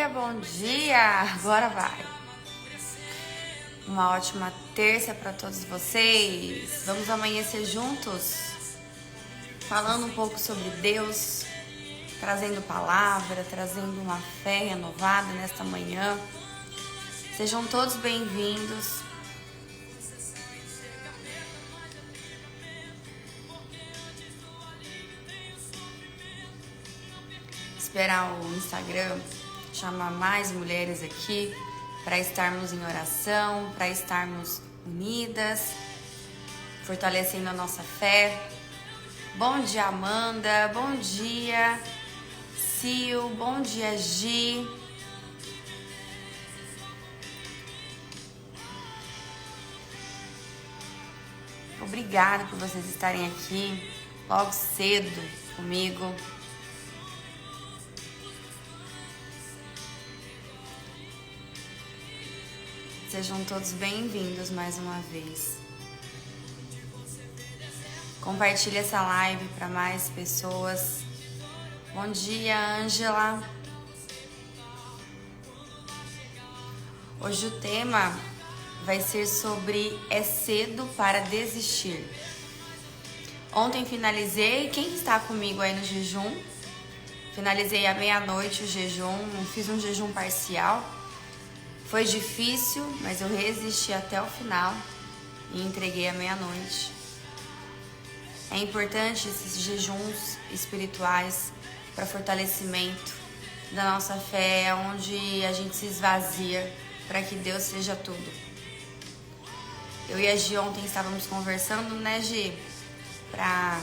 bom dia! Agora vai! Uma ótima terça para todos vocês. Vamos amanhecer juntos, falando um pouco sobre Deus, trazendo palavra, trazendo uma fé renovada nesta manhã. Sejam todos bem-vindos. Esperar o Instagram chamar mais mulheres aqui para estarmos em oração, para estarmos unidas, fortalecendo a nossa fé. Bom dia, Amanda. Bom dia, Sil. Bom dia, Gi. Obrigada por vocês estarem aqui logo cedo comigo. Sejam todos bem-vindos mais uma vez. Compartilhe essa live para mais pessoas. Bom dia, Ângela. Hoje o tema vai ser sobre é cedo para desistir. Ontem finalizei, quem está comigo aí no jejum? Finalizei à meia-noite o jejum, fiz um jejum parcial. Foi difícil, mas eu resisti até o final e entreguei à meia-noite. É importante esses jejuns espirituais para fortalecimento da nossa fé, onde a gente se esvazia para que Deus seja tudo. Eu e a Gi ontem estávamos conversando, né, Gi? Para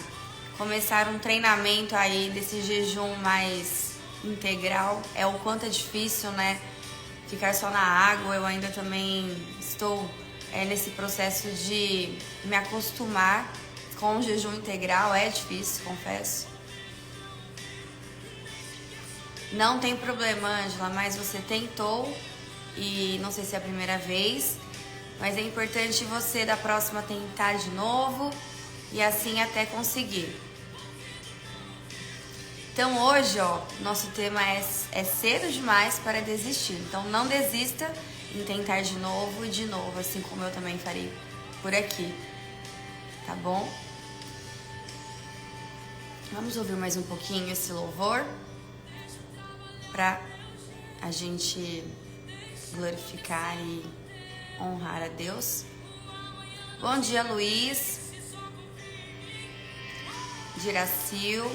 começar um treinamento aí desse jejum mais integral. É o quanto é difícil, né? Ficar só na água. Eu ainda também estou nesse processo de me acostumar com o jejum integral. É difícil, confesso. Não tem problema, Ângela, mas você tentou e não sei se é a primeira vez, mas é importante você da próxima tentar de novo e assim até conseguir. Então hoje, nosso tema é cedo demais para desistir. Então não desista em tentar de novo e de novo, assim como eu também farei por aqui. Tá bom? Vamos ouvir mais um pouquinho esse louvor para a gente glorificar e honrar a Deus. Bom dia, Luiz, Diracil,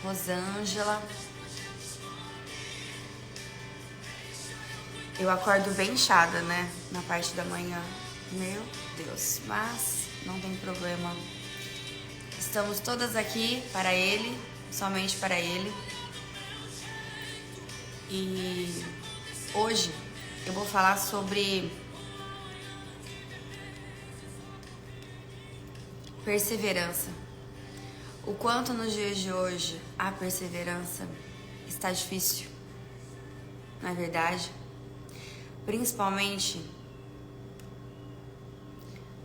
Rosângela. Eu acordo bem inchada, né? Na parte da manhã. Meu Deus, mas não tem problema. Estamos todas aqui para Ele, somente para Ele. E hoje eu vou falar sobre perseverança. O quanto nos dias de hoje a perseverança está difícil, não é verdade? Principalmente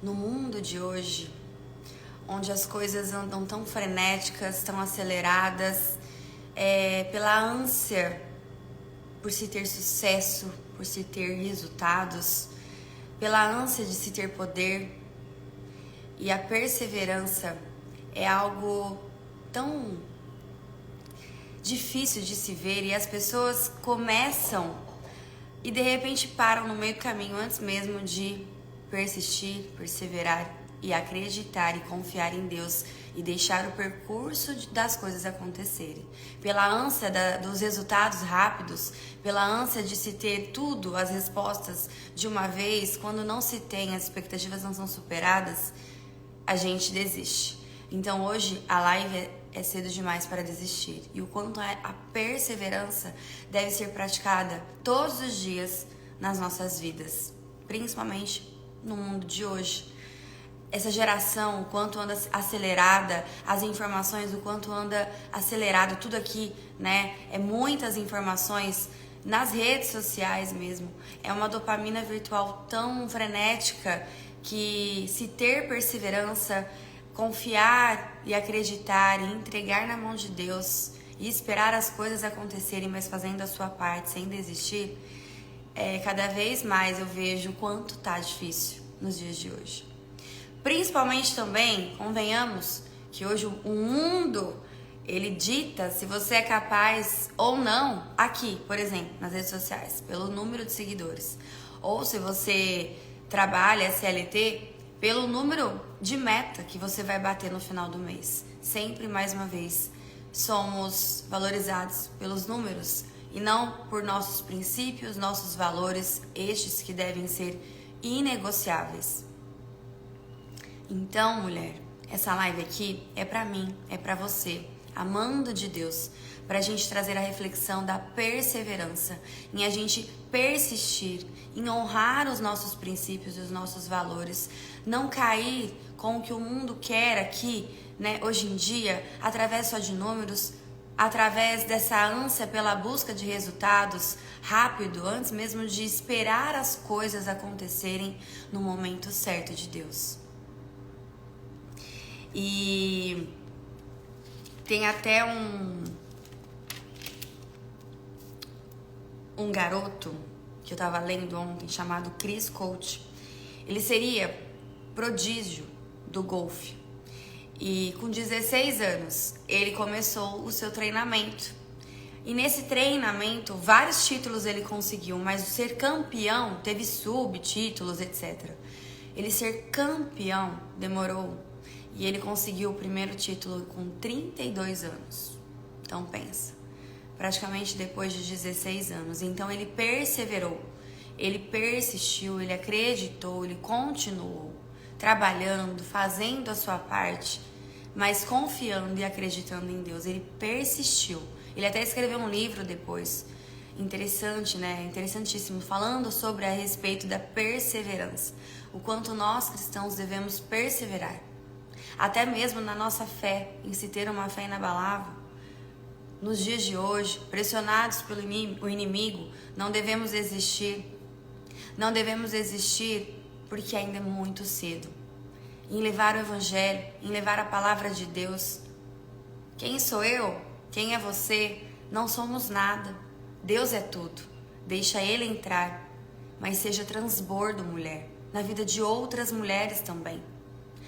no mundo de hoje, onde as coisas andam tão frenéticas, tão aceleradas, pela ânsia por se ter sucesso, por se ter resultados, pela ânsia de se ter poder. E a perseverança é algo tão difícil de se ver e as pessoas começam e de repente param no meio do caminho antes mesmo de persistir, perseverar e acreditar e confiar em Deus e deixar o percurso das coisas acontecerem. Pela ânsia dos resultados rápidos, pela ânsia de se ter tudo, as respostas de uma vez, quando não se tem, as expectativas não são superadas, a gente desiste. Então hoje a live é cedo demais para desistir. E o quanto a perseverança deve ser praticada todos os dias nas nossas vidas, principalmente no mundo de hoje. Essa geração, o quanto anda acelerada, as informações, o quanto anda acelerado, tudo aqui, né? É muitas informações nas redes sociais mesmo. É uma dopamina virtual tão frenética que se ter perseverança, confiar e acreditar e entregar na mão de Deus e esperar as coisas acontecerem, mas fazendo a sua parte, sem desistir, cada vez mais eu vejo o quanto tá difícil nos dias de hoje. Principalmente também, convenhamos, que hoje o mundo, ele dita se você é capaz ou não, aqui, por exemplo, nas redes sociais, pelo número de seguidores. Ou se você trabalha CLT, pelo número de meta que você vai bater no final do mês. Sempre, mais uma vez, somos valorizados pelos números e não por nossos princípios, nossos valores, estes que devem ser inegociáveis. Então, mulher, essa live aqui é pra mim, é pra você, amando de Deus, pra gente trazer a reflexão da perseverança, em a gente persistir, em honrar os nossos princípios e os nossos valores, não cair com o que o mundo quer aqui, né, hoje em dia, através só de números, através dessa ânsia pela busca de resultados rápido, antes mesmo de esperar as coisas acontecerem no momento certo de Deus. E tem até um garoto que eu tava lendo ontem, chamado Chris Coach. Ele seria prodígio do golfe. E com 16 anos, ele começou o seu treinamento. E nesse treinamento, vários títulos ele conseguiu, mas o ser campeão teve subtítulos, etc. Ele ser campeão demorou. E ele conseguiu o primeiro título com 32 anos. Então pensa, praticamente depois de 16 anos. Então ele perseverou, ele persistiu, ele acreditou, ele continuou trabalhando, fazendo a sua parte, mas confiando e acreditando em Deus. Ele persistiu. Ele até escreveu um livro depois, interessante, né? Interessantíssimo, falando sobre a respeito da perseverança. O quanto nós cristãos devemos perseverar. Até mesmo na nossa fé, em se ter uma fé inabalável. Nos dias de hoje, pressionados pelo inimigo, não devemos desistir. Não devemos desistir porque ainda é muito cedo. Em levar o Evangelho, em levar a palavra de Deus. Quem sou eu? Quem é você? Não somos nada. Deus é tudo. Deixa Ele entrar. Mas seja transbordo, mulher, na vida de outras mulheres também.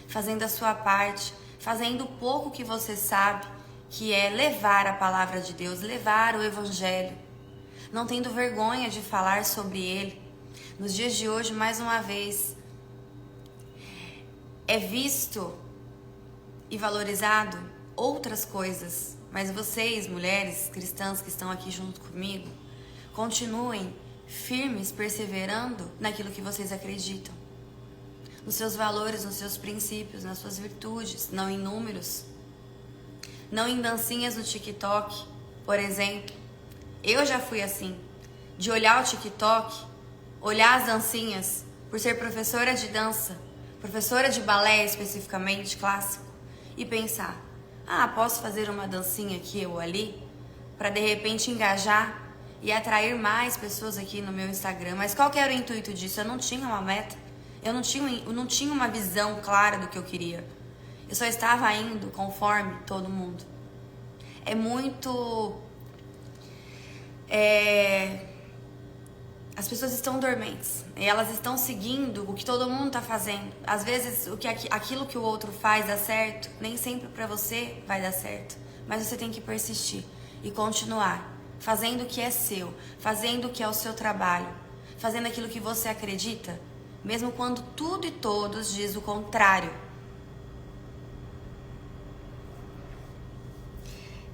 Fazendo a sua parte, fazendo o pouco que você sabe, que é levar a palavra de Deus, levar o Evangelho, não tendo vergonha de falar sobre ele. Nos dias de hoje, mais uma vez, é visto e valorizado outras coisas, mas vocês, mulheres cristãs que estão aqui junto comigo, continuem firmes, perseverando naquilo que vocês acreditam. Nos seus valores, nos seus princípios, nas suas virtudes, não em números, não em dancinhas no TikTok, por exemplo. Eu já fui assim, de olhar o TikTok, olhar as dancinhas, por ser professora de dança, professora de balé especificamente, clássico, e pensar, posso fazer uma dancinha aqui ou ali, para de repente engajar e atrair mais pessoas aqui no meu Instagram. Mas qual que era o intuito disso? Eu não tinha uma meta. Eu não tinha uma visão clara do que eu queria. Eu só estava indo conforme todo mundo. É muito... As pessoas estão dormentes. E elas estão seguindo o que todo mundo está fazendo. Às vezes, aquilo que o outro faz dá certo. Nem sempre para você vai dar certo. Mas você tem que persistir e continuar. Fazendo o que é seu. Fazendo o que é o seu trabalho. Fazendo aquilo que você acredita. Mesmo quando tudo e todos diz o contrário.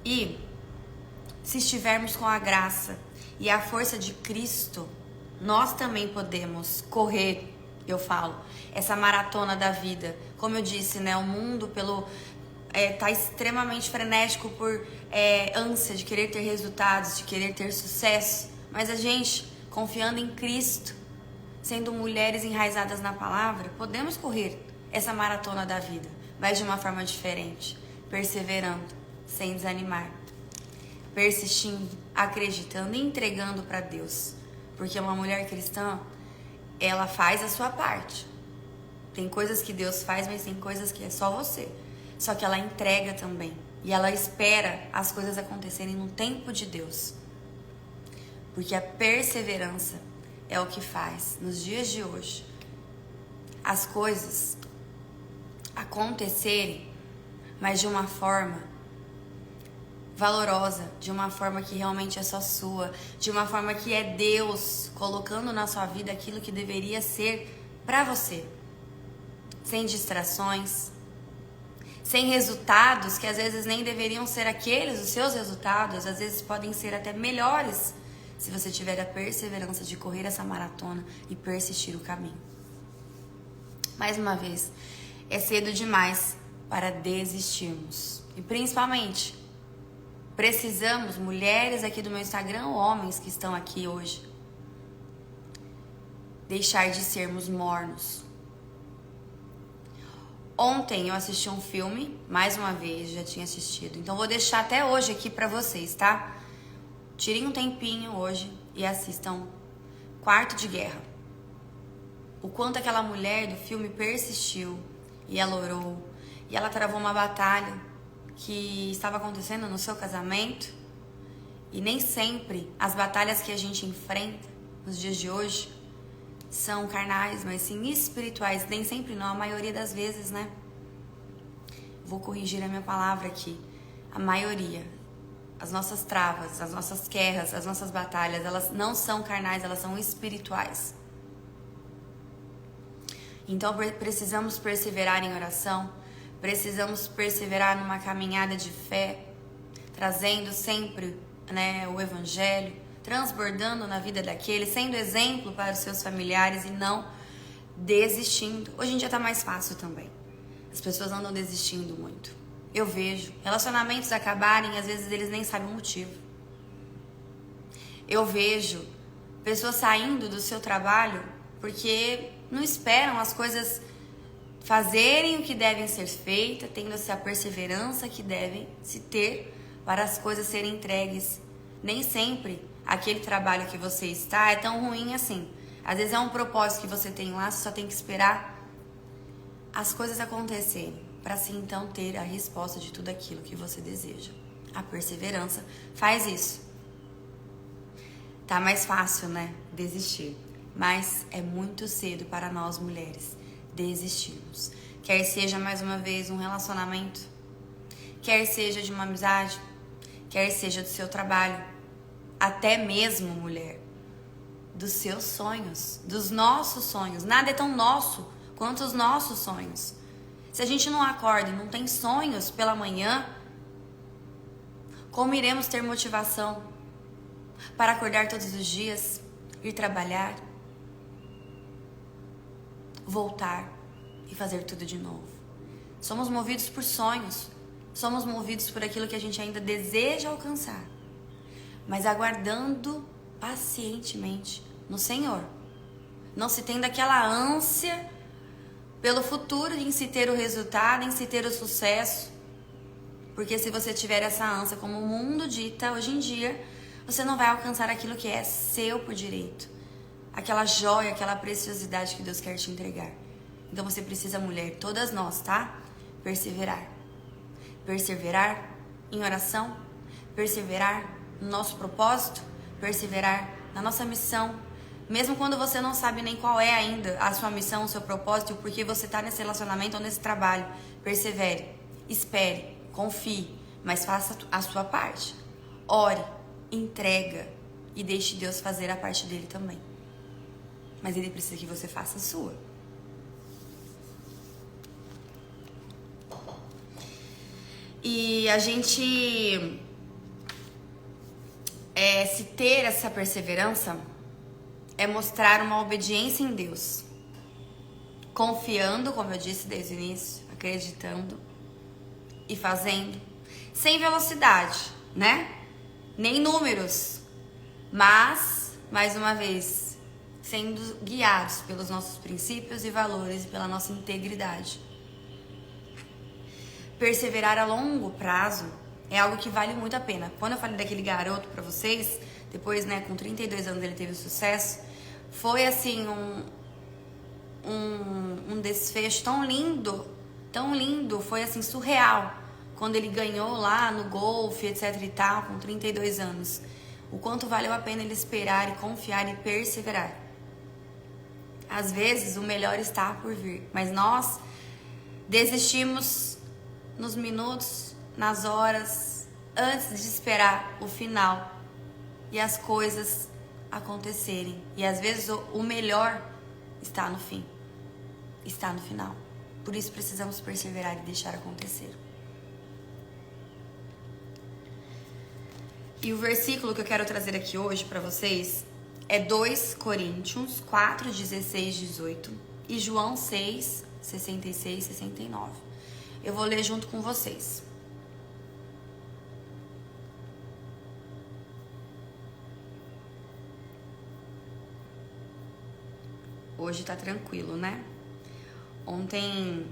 E se estivermos com a graça e a força de Cristo, nós também podemos correr, eu falo, essa maratona da vida. Como eu disse, né, o mundo tá extremamente frenético por ânsia de querer ter resultados, de querer ter sucesso. Mas a gente, confiando em Cristo, sendo mulheres enraizadas na palavra, podemos correr essa maratona da vida, mas de uma forma diferente, perseverando, sem desanimar, persistindo, acreditando e entregando para Deus. Porque uma mulher cristã, ela faz a sua parte. Tem coisas que Deus faz, mas tem coisas que é só você. Só que ela entrega também. E ela espera as coisas acontecerem no tempo de Deus. Porque a perseverança é o que faz, nos dias de hoje, as coisas acontecerem, mas de uma forma valorosa, de uma forma que realmente é só sua, de uma forma que é Deus colocando na sua vida aquilo que deveria ser pra você. Sem distrações, sem resultados que às vezes nem deveriam ser aqueles, os seus resultados, às vezes podem ser até melhores se você tiver a perseverança de correr essa maratona e persistir o caminho. Mais uma vez, é cedo demais para desistirmos. E principalmente, precisamos, mulheres aqui do meu Instagram, homens que estão aqui hoje, deixar de sermos mornos. Ontem eu assisti um filme, mais uma vez, já tinha assistido. Então vou deixar até hoje aqui pra vocês, tá? Tirem um tempinho hoje e assistam Quarto de Guerra. O quanto aquela mulher do filme persistiu e ela orou. E ela travou uma batalha que estava acontecendo no seu casamento. E nem sempre as batalhas que a gente enfrenta nos dias de hoje são carnais, mas sim espirituais. Nem sempre não, a maioria das vezes, né? Vou corrigir a minha palavra aqui. A maioria. As nossas travas, as nossas guerras, as nossas batalhas, elas não são carnais, elas são espirituais. Então precisamos perseverar em oração, precisamos perseverar numa caminhada de fé, trazendo sempre, né, o evangelho, transbordando na vida daquele, sendo exemplo para os seus familiares e não desistindo. Hoje em dia tá mais fácil também. As pessoas andam desistindo muito. Eu vejo relacionamentos acabarem, às vezes eles nem sabem o motivo. Eu vejo pessoas saindo do seu trabalho porque não esperam as coisas fazerem o que devem ser feitas, tendo essa perseverança que devem se ter para as coisas serem entregues. Nem sempre aquele trabalho que você está é tão ruim assim. Às vezes é um propósito que você tem lá, você só tem que esperar as coisas acontecerem para assim então ter a resposta de tudo aquilo que você deseja. A perseverança faz isso. Tá mais fácil, né? Desistir. Mas é muito cedo para nós mulheres desistirmos. Quer seja mais uma vez um relacionamento, quer seja de uma amizade, quer seja do seu trabalho, até mesmo, mulher, dos seus sonhos, dos nossos sonhos. Nada é tão nosso quanto os nossos sonhos. Se a gente não acorda e não tem sonhos pela manhã, como iremos ter motivação para acordar todos os dias, ir trabalhar, voltar e fazer tudo de novo? Somos movidos por sonhos, somos movidos por aquilo que a gente ainda deseja alcançar, mas aguardando pacientemente no Senhor, não se tendo aquela ânsia pelo futuro, em se ter o resultado, em se ter o sucesso, porque se você tiver essa ânsia como o mundo dita hoje em dia, você não vai alcançar aquilo que é seu por direito, aquela joia, aquela preciosidade que Deus quer te entregar. Então você precisa, mulher, todas nós, tá? Perseverar em oração, perseverar no nosso propósito, perseverar na nossa missão, mesmo quando você não sabe nem qual é ainda a sua missão, o seu propósito, porque você está nesse relacionamento ou nesse trabalho. Persevere, espere, confie, mas faça a sua parte. Ore, entrega e deixe Deus fazer a parte dele também. Mas ele precisa que você faça a sua. E a gente se ter essa perseverança é mostrar uma obediência em Deus, confiando, como eu disse desde o início, acreditando e fazendo, sem velocidade, né? Nem números, mas, mais uma vez, sendo guiados pelos nossos princípios e valores e pela nossa integridade. Perseverar a longo prazo é algo que vale muito a pena. Quando eu falei daquele garoto pra vocês, depois, né, com 32 anos ele teve sucesso, foi assim um desfecho tão lindo, foi assim surreal, quando ele ganhou lá no golfe, etc e tal, com 32 anos. O quanto valeu a pena ele esperar e confiar e perseverar. Às vezes o melhor está por vir, mas nós desistimos nos minutos, nas horas, antes de esperar o final e as coisas acontecerem. E às vezes o melhor está no fim, está no final. Por isso precisamos perseverar e deixar acontecer. E o versículo que eu quero trazer aqui hoje para vocês é 2 Coríntios 4, 16, 18 e João 6, 66, 69. Eu vou ler junto com vocês. Hoje tá tranquilo, né? Ontem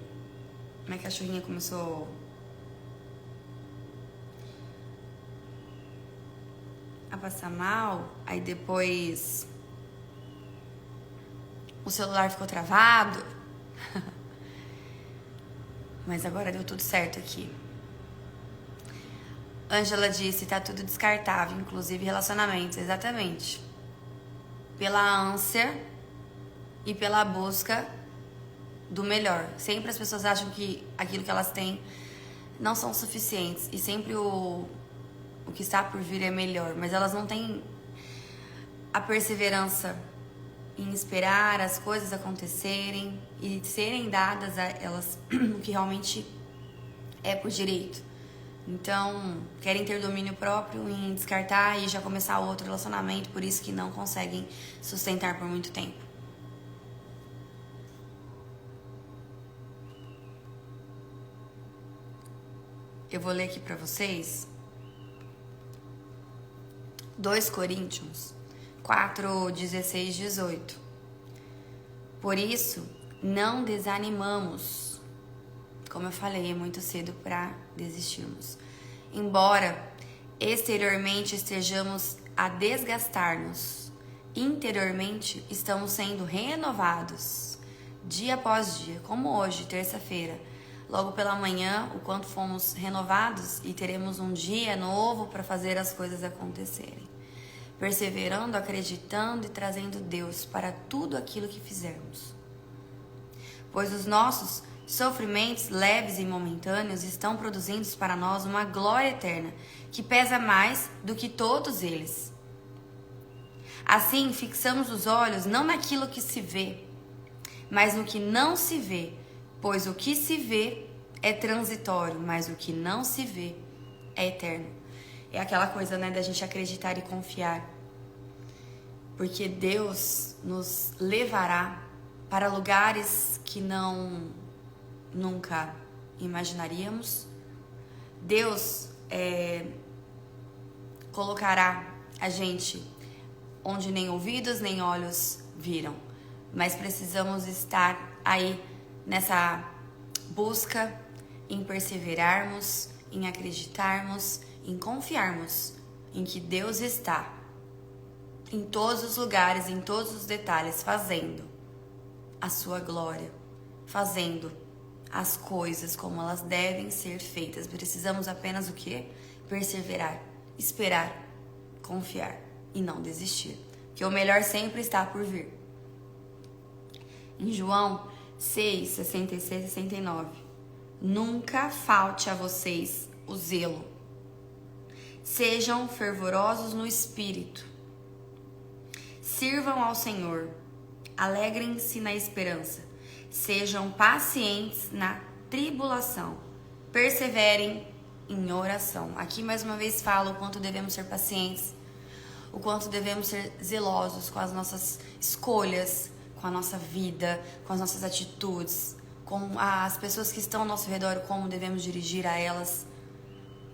minha cachorrinha começou a passar mal, aí depois o celular ficou travado. Mas agora deu tudo certo aqui. Ângela disse, tá tudo descartável, inclusive relacionamentos, exatamente. Pela ânsia e pela busca do melhor. Sempre as pessoas acham que aquilo que elas têm não são suficientes e sempre o que está por vir é melhor, mas elas não têm a perseverança em esperar as coisas acontecerem e serem dadas a elas o que realmente é por direito. Então, querem ter domínio próprio em descartar e já começar outro relacionamento, por isso que não conseguem sustentar por muito tempo. Eu vou ler aqui para vocês 2 Coríntios 4, 16, 18. Por isso, não desanimamos. Como eu falei, é muito cedo para desistirmos. Embora exteriormente estejamos a desgastar-nos, interiormente estamos sendo renovados dia após dia, como hoje, terça-feira. Logo pela manhã, o quanto fomos renovados e teremos um dia novo para fazer as coisas acontecerem. Perseverando, acreditando e trazendo Deus para tudo aquilo que fizermos. Pois os nossos sofrimentos leves e momentâneos estão produzindo para nós uma glória eterna, que pesa mais do que todos eles. Assim, fixamos os olhos não naquilo que se vê, mas no que não se vê, pois o que se vê é transitório, mas o que não se vê é eterno. É aquela coisa, né, da gente acreditar e confiar. Porque Deus nos levará para lugares que nunca imaginaríamos. Deus colocará a gente onde nem ouvidos nem olhos viram. Mas precisamos estar aí nessa busca em perseverarmos, em acreditarmos, em confiarmos em que Deus está em todos os lugares, em todos os detalhes, fazendo a sua glória, fazendo as coisas como elas devem ser feitas. Precisamos apenas o quê? Perseverar, esperar, confiar e não desistir, que o melhor sempre está por vir. Em João 6, 66 e 69, nunca falte a vocês o zelo. Sejam fervorosos no espírito. Sirvam ao Senhor. Alegrem-se na esperança. Sejam pacientes na tribulação. Perseverem em oração. Aqui mais uma vez falo o quanto devemos ser pacientes, o quanto devemos ser zelosos com as nossas escolhas, com a nossa vida, com as nossas atitudes, com as pessoas que estão ao nosso redor, como devemos dirigir a elas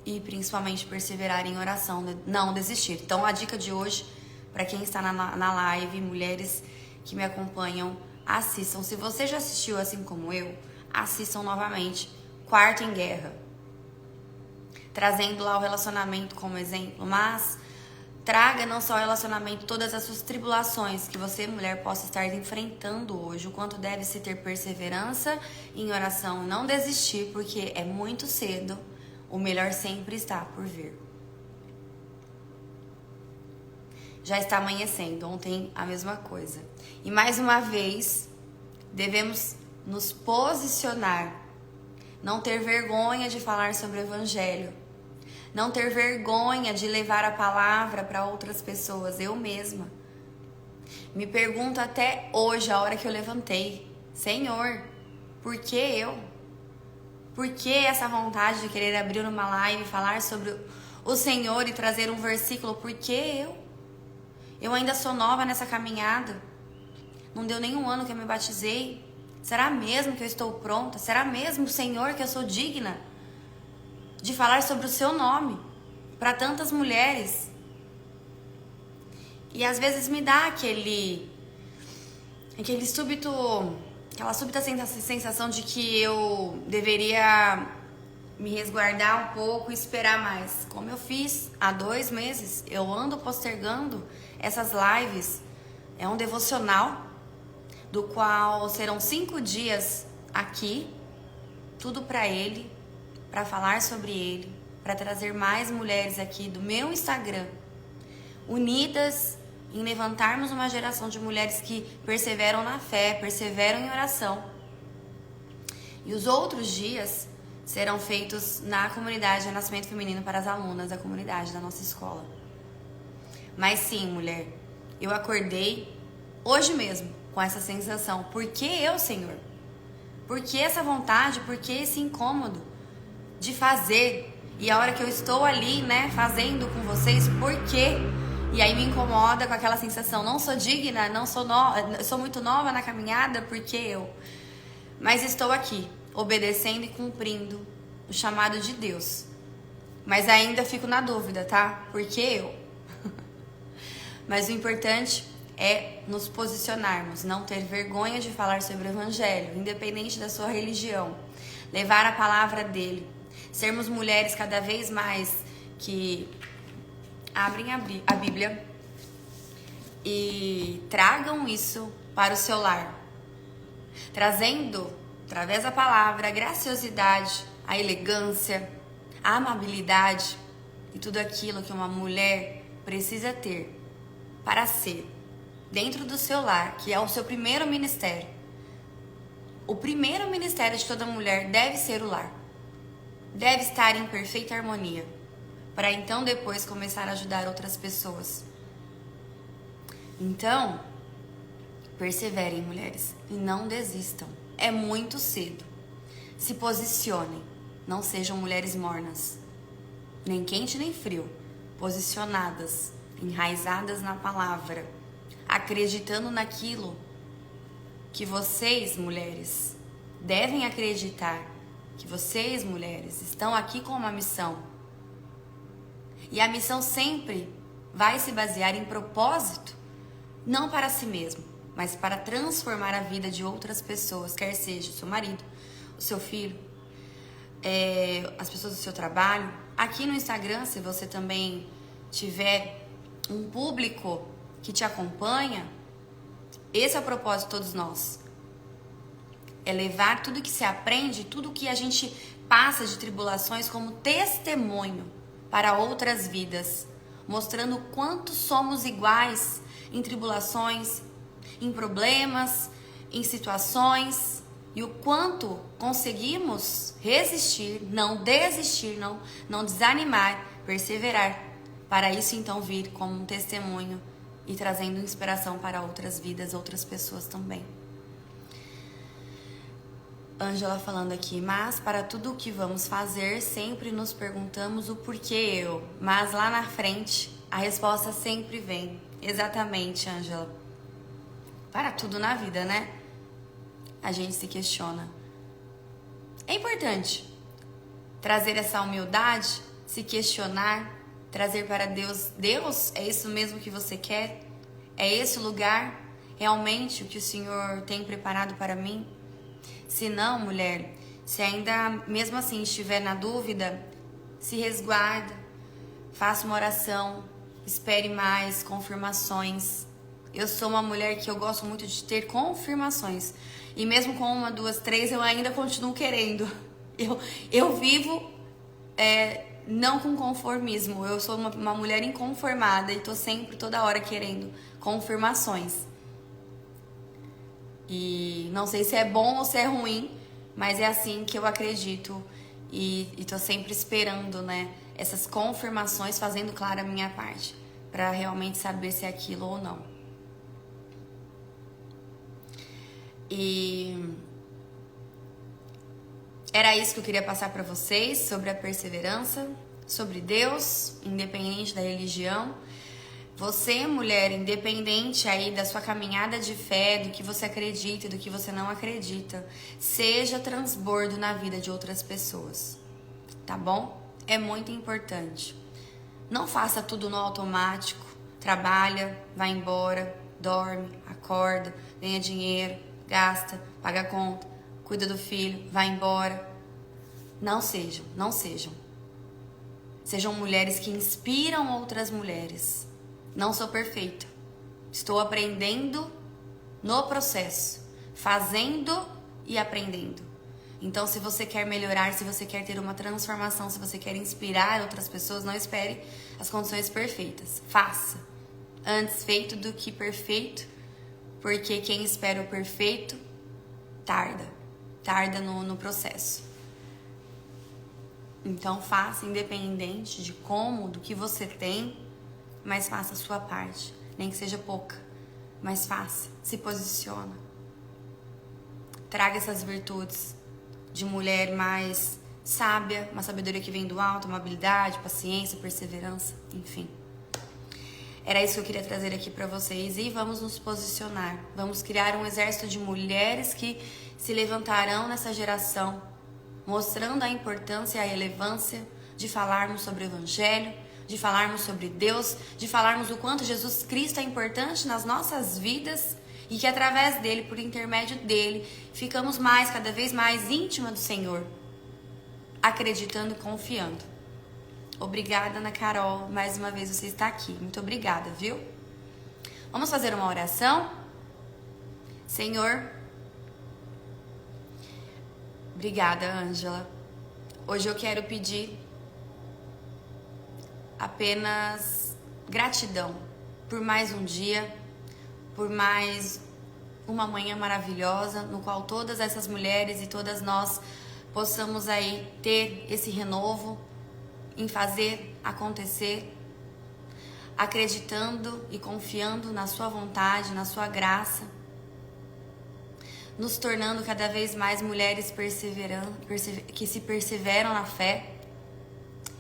e principalmente perseverar em oração, não desistir. Então a dica de hoje, para quem está na live, mulheres que me acompanham, assistam. Se você já assistiu assim como eu, assistam novamente Quarto em Guerra, trazendo lá o relacionamento como exemplo, mas traga não só o relacionamento, todas as suas tribulações que você, mulher, possa estar enfrentando hoje, o quanto deve se ter perseverança em oração, não desistir, porque é muito cedo, O melhor sempre está por vir. Já está amanhecendo, ontem a mesma coisa. E mais uma vez, devemos nos posicionar, não ter vergonha de falar sobre o Evangelho, não ter vergonha de levar a palavra para outras pessoas. Eu mesma me pergunto até hoje, a hora que eu levantei, Senhor, por que eu? Por que essa vontade de querer abrir uma live e falar sobre o Senhor e trazer um versículo? Por que eu? Eu ainda sou nova nessa caminhada. Não deu nem um ano que eu me batizei. Será mesmo que eu estou pronta? Será mesmo, Senhor, que eu sou digna de falar sobre o seu nome para tantas mulheres? E às vezes me dá aquela súbita sensação de que eu deveria me resguardar um pouco e esperar mais. Como eu fiz há 2 meses, eu ando postergando essas lives. É um devocional do qual serão 5 dias aqui, tudo para Ele, para falar sobre Ele, para trazer mais mulheres aqui do meu Instagram, unidas em levantarmos uma geração de mulheres que perseveram na fé, perseveram em oração. E os outros dias serão feitos na comunidade Renascimento Feminino para as alunas da comunidade da nossa escola. Mas sim, mulher, eu acordei hoje mesmo com essa sensação. Por que eu, Senhor? Por que essa vontade? Por que esse incômodo de fazer? E a hora que eu estou ali, né, fazendo com vocês, por quê? E aí me incomoda com aquela sensação, não sou digna, sou muito nova na caminhada, por que eu? Mas estou aqui, obedecendo e cumprindo o chamado de Deus. Mas ainda fico na dúvida, tá? Por que eu? Mas o importante é nos posicionarmos, não ter vergonha de falar sobre o Evangelho, independente da sua religião. Levar a palavra dele. Sermos mulheres cada vez mais que abrem a Bíblia e tragam isso para o seu lar. Trazendo, através da palavra, a graciosidade, a elegância, a amabilidade e tudo aquilo que uma mulher precisa ter para ser dentro do seu lar, que é o seu primeiro ministério. O primeiro ministério de toda mulher deve ser o lar. Deve estar em perfeita harmonia, para então depois começar a ajudar outras pessoas. Então, perseverem, mulheres, e não desistam. É muito cedo. Se posicionem, não sejam mulheres mornas, nem quente nem frio, posicionadas, enraizadas na palavra, acreditando naquilo que vocês, mulheres, devem acreditar, que vocês, mulheres, estão aqui com uma missão. E a missão sempre vai se basear em propósito, não para si mesmo, mas para transformar a vida de outras pessoas, quer seja o seu marido, o seu filho, as pessoas do seu trabalho. Aqui no Instagram, se você também tiver um público que te acompanha, esse é o propósito de todos nós. É levar tudo que se aprende, tudo que a gente passa de tribulações como testemunho para outras vidas, mostrando o quanto somos iguais em tribulações, em problemas, em situações, e o quanto conseguimos resistir, não desistir, não desanimar, perseverar, para isso então vir como um testemunho e trazendo inspiração para outras vidas, outras pessoas também. Ângela falando aqui, mas para tudo o que vamos fazer, sempre nos perguntamos o porquê eu. Mas lá na frente, a resposta sempre vem. Exatamente, Ângela. Para tudo na vida, né? A gente se questiona. É importante trazer essa humildade, se questionar, trazer para Deus. Deus, é isso mesmo que você quer? É esse o lugar realmente o que o Senhor tem preparado para mim? Se não, mulher, se ainda mesmo assim estiver na dúvida, se resguarda, faça uma oração, espere mais confirmações. Eu sou uma mulher que eu gosto muito de ter confirmações. E mesmo com 1, 2, 3, eu ainda continuo querendo. Eu vivo não com conformismo. Eu sou uma mulher inconformada e tô sempre, toda hora, querendo confirmações. E não sei se é bom ou se é ruim, mas é assim que eu acredito. E tô sempre esperando, né, essas confirmações, fazendo clara a minha parte, pra realmente saber se é aquilo ou não. E era isso que eu queria passar pra vocês sobre a perseverança, sobre Deus, independente da religião. Você, mulher, independente aí da sua caminhada de fé, do que você acredita e do que você não acredita, seja transbordo na vida de outras pessoas, tá bom? É muito importante. Não faça tudo no automático. Trabalha, vai embora, dorme, acorda, ganha dinheiro, gasta, paga conta, cuida do filho, vai embora. Não sejam. Sejam mulheres que inspiram outras mulheres. Não sou perfeita. Estou aprendendo no processo, fazendo e aprendendo. Então, se você quer melhorar, se você quer ter uma transformação, se você quer inspirar outras pessoas, não espere as condições perfeitas. Faça. Antes feito do que perfeito, porque quem espera o perfeito tarda no processo. Então, faça, independente de como, do que você tem, mas faça a sua parte, nem que seja pouca, mas faça, se posiciona. Traga essas virtudes de mulher mais sábia, uma sabedoria que vem do alto, uma habilidade, paciência, perseverança, enfim. Era isso que eu queria trazer aqui pra vocês e vamos nos posicionar. Vamos criar um exército de mulheres que se levantarão nessa geração, mostrando a importância e a relevância de falarmos sobre o Evangelho, de falarmos sobre Deus, de falarmos o quanto Jesus Cristo é importante nas nossas vidas e que através dele, por intermédio dele, ficamos cada vez mais íntima do Senhor, acreditando e confiando. Obrigada, Ana Carol, mais uma vez você está aqui. Muito obrigada, viu? Vamos fazer uma oração? Senhor, obrigada, Ângela. Hoje eu quero pedir apenas gratidão por mais um dia, por mais uma manhã maravilhosa, no qual todas essas mulheres e todas nós possamos aí ter esse renovo em fazer acontecer, acreditando e confiando na sua vontade, na sua graça, nos tornando cada vez mais mulheres que se perseveram na fé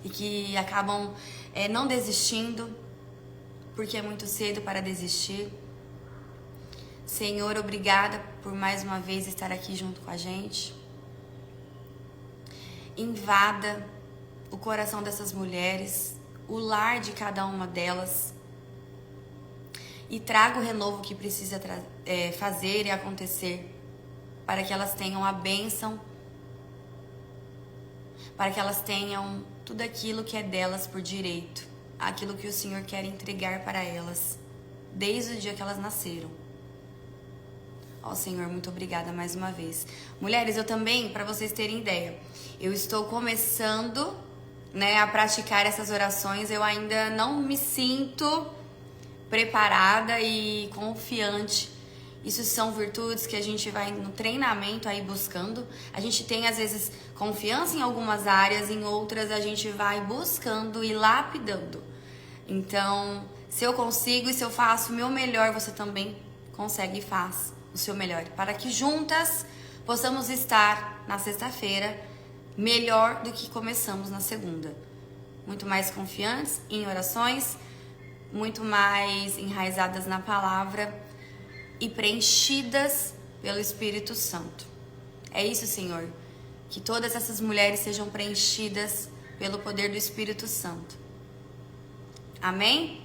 e que acabam não desistindo, porque é muito cedo para desistir. Senhor, obrigada por mais uma vez estar aqui junto com a gente. Invada o coração dessas mulheres, o lar de cada uma delas, e traga o renovo que precisa fazer e acontecer, para que elas tenham a bênção, para que elas tenham tudo aquilo que é delas por direito, aquilo que o Senhor quer entregar para elas, desde o dia que elas nasceram. Ó Senhor, muito obrigada mais uma vez. Mulheres, eu também, para vocês terem ideia, eu estou começando, a praticar essas orações. Eu ainda não me sinto preparada e confiante. Isso são virtudes que a gente vai no treinamento aí buscando. A gente tem às vezes confiança em algumas áreas, em outras a gente vai buscando e lapidando. Então, se eu consigo e se eu faço o meu melhor, você também consegue e faz o seu melhor, para que juntas possamos estar na sexta-feira melhor do que começamos na segunda. Muito mais confiantes em orações, muito mais enraizadas na palavra e preenchidas pelo Espírito Santo. É isso, Senhor, que todas essas mulheres sejam preenchidas pelo poder do Espírito Santo. Amém?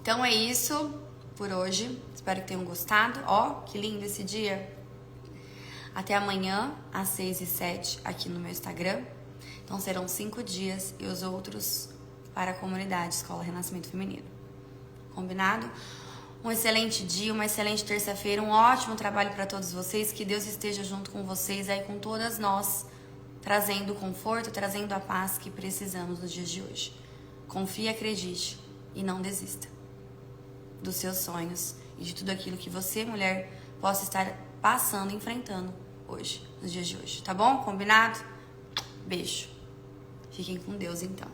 Então é isso por hoje. Espero que tenham gostado. Ó, que lindo esse dia. Até amanhã, às 6 e 7, aqui no meu Instagram. Então serão 5 dias e os outros para a comunidade Escola Renascimento Feminino. Combinado? Um excelente dia, uma excelente terça-feira, um ótimo trabalho para todos vocês. Que Deus esteja junto com vocês aí, com todas nós, trazendo o conforto, trazendo a paz que precisamos nos dias de hoje. Confie, acredite e não desista dos seus sonhos e de tudo aquilo que você, mulher, possa estar passando, enfrentando hoje, nos dias de hoje. Tá bom? Combinado? Beijo. Fiquem com Deus, então.